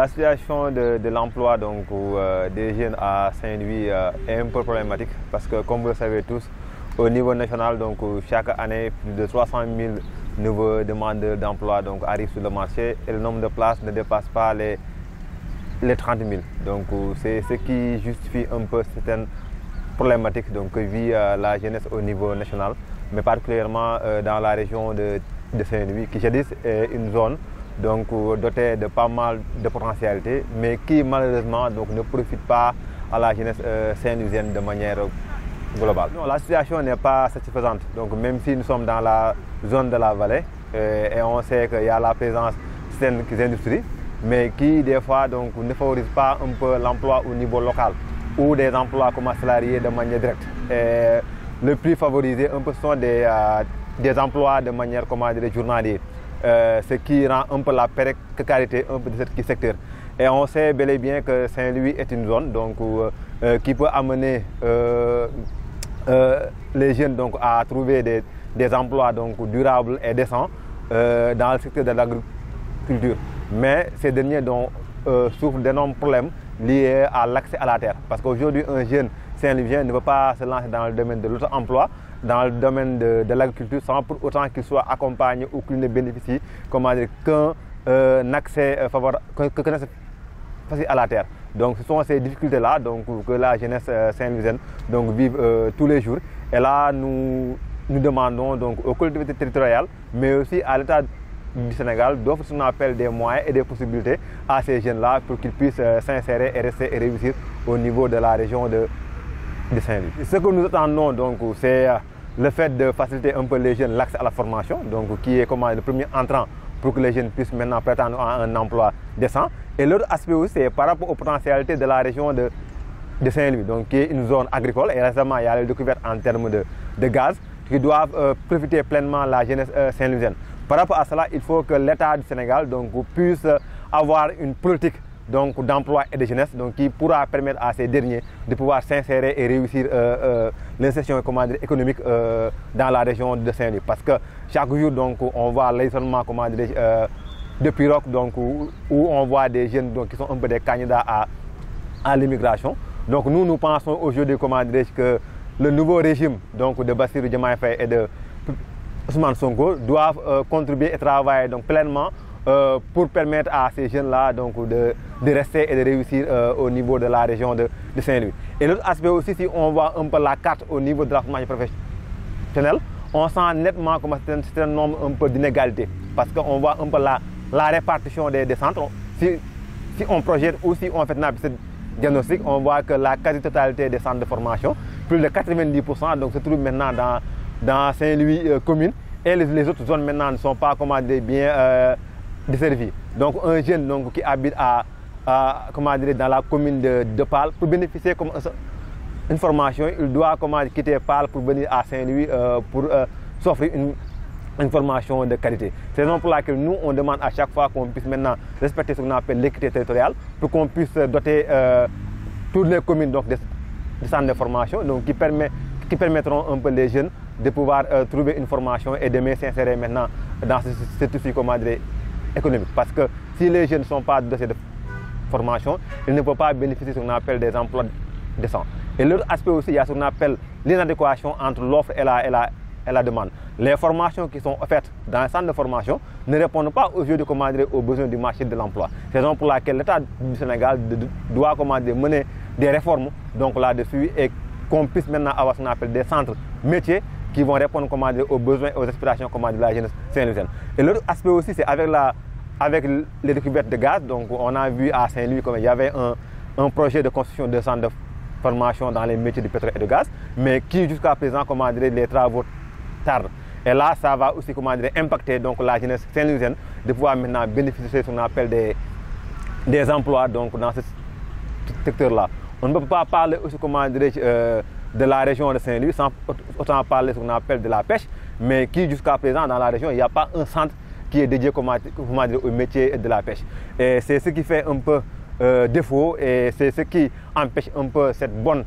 la situation de l'emploi des jeunes à Saint-Louis est un peu problématique parce que, comme vous le savez tous, au niveau national, chaque année, plus de 300 000 nouveaux demandeurs d'emploi arrivent sur le marché et le nombre de places ne dépasse pas les 30 000. Donc, c'est ce qui justifie un peu certaines problématiques que vit la jeunesse au niveau national, mais particulièrement dans la région de Saint-Louis, qui jadis est une zone dotée de pas mal de potentialités, mais qui malheureusement ne profite pas à la jeunesse saint-louisienne de manière globale. Non, la situation n'est pas satisfaisante. Donc même si nous sommes dans la zone de la vallée et on sait qu'il y a la présence de certaines industries, mais qui des fois ne favorisent pas un peu l'emploi au niveau local ou des emplois comme salariés de manière directe. Et le plus favorisé un peu sont des emplois de manière journalière. Ce qui rend un peu la précarité un peu de ce secteur. Et on sait bel et bien que Saint-Louis est une zone qui peut amener les jeunes à trouver des emplois durables et décents dans le secteur de l'agriculture. Mais ces derniers souffrent d'énormes problèmes liés à l'accès à la terre. Parce qu'aujourd'hui, un jeune Saint-Louisien ne peut pas se lancer dans le domaine de l'auto-emploi, dans le domaine de l'agriculture, sans pour autant qu'il soit accompagné ou qu'il ne bénéficie qu'un accès facile à la terre. Donc ce sont ces difficultés-là que la jeunesse saint-louisienne vive tous les jours. Et là, nous demandons aux collectivités territoriales, mais aussi à l'État du Sénégal, d'offrir ce qu'on appelle des moyens et des possibilités à ces jeunes-là pour qu'ils puissent s'insérer et rester et réussir au niveau de la région de Saint-Louis. Ce que nous attendons, c'est le fait de faciliter un peu les jeunes l'accès à la formation, qui est le premier entrant pour que les jeunes puissent maintenant prétendre à un emploi décent. Et l'autre aspect aussi, c'est par rapport aux potentialités de la région de Saint-Louis, qui est une zone agricole. Et récemment, il y a les découvertes en termes de gaz qui doivent profiter pleinement la jeunesse saint-louisienne. Par rapport à cela, il faut que l'État du Sénégal puisse avoir une politique d'emploi et de jeunesse qui pourra permettre à ces derniers de pouvoir s'insérer et réussir l'insertion économique dans la région de Saint-Louis. Parce que chaque jour, on voit l'isolement de pirogues où on voit des jeunes qui sont un peu des candidats à l'immigration. Donc nous pensons aujourd'hui que le nouveau régime de Bassirou Diomaye Faye et de Ousmane Sonko doivent contribuer et travailler pleinement pour permettre à ces jeunes-là de rester et de réussir au niveau de la région de Saint-Louis. Et l'autre aspect aussi, si on voit un peu la carte au niveau de la formation professionnelle, on sent nettement c'est un nombre un peu d'inégalité. Parce qu'on voit un peu la répartition des centres. Si on projette ou si on fait ce diagnostic, on voit que la quasi-totalité des centres de formation, plus de 90%, se trouvent maintenant dans Saint-Louis commune. Et les autres zones maintenant ne sont pas bien desservies. Donc un jeune qui habite dans la commune de Pâle, pour bénéficier une formation, il doit quitter Pâle pour venir à Saint-Louis pour s'offrir une formation de qualité. C'est la raison pour laquelle nous, on demande à chaque fois qu'on puisse maintenant respecter ce qu'on appelle l'équité territoriale, pour qu'on puisse doter toutes les communes de centres de formation qui permettront un peu les jeunes de pouvoir trouver une formation et de s'insérer maintenant dans ce tissu économique. Parce que si les jeunes ne sont pas dotés de formation, ils ne peuvent pas bénéficier de ce qu'on appelle des emplois décents. Et l'autre aspect aussi, il y a ce qu'on appelle l'inadéquation entre l'offre et la demande. Les formations qui sont offertes dans les centres de formation ne répondent pas aujourd'hui aux besoins du marché de l'emploi. C'est la raison pour laquelle l'État du Sénégal doit mener des réformes là-dessus et qu'on puisse maintenant avoir ce qu'on appelle des centres métiers qui vont répondre aux besoins et aux aspirations de la jeunesse saint-louisienne. Et l'autre aspect aussi, c'est avec les découvertes de gaz. Donc on a vu à Saint-Louis qu'il y avait un projet de construction de centres de formation dans les métiers du pétrole et du gaz, mais qui jusqu'à présent, les travaux tardent. Et là, ça va aussi impacter la jeunesse saint-louisienne de pouvoir maintenant bénéficier de ce qu'on appelle des emplois dans ce secteur-là. On ne peut pas parler aussi de la région de Saint-Louis sans autant parler de ce qu'on appelle de la pêche, mais qui jusqu'à présent dans la région, il n'y a pas un centre qui est dédié au métier de la pêche. Et c'est ce qui fait un peu défaut et c'est ce qui empêche un peu cette bonne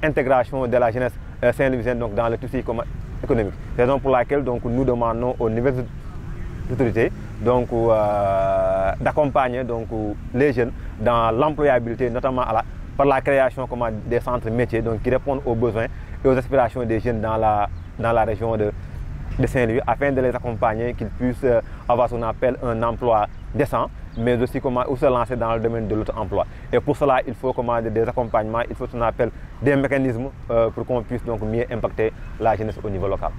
intégration de la jeunesse saint-louisienne dans le tissu économique. C'est la raison pour laquelle nous demandons aux nouvelles autorités d'accompagner donc les jeunes dans l'employabilité, notamment par la création des centres métiers donc, qui répondent aux besoins et aux aspirations des jeunes dans la région de Saint-Louis, afin de les accompagner, qu'ils puissent avoir ce qu'on appelle un emploi décent, mais aussi où se lancer dans le domaine de l'auto-emploi. Et pour cela, il faut des accompagnements, il faut ce qu'on appelle des mécanismes pour qu'on puisse donc mieux impacter la jeunesse au niveau local.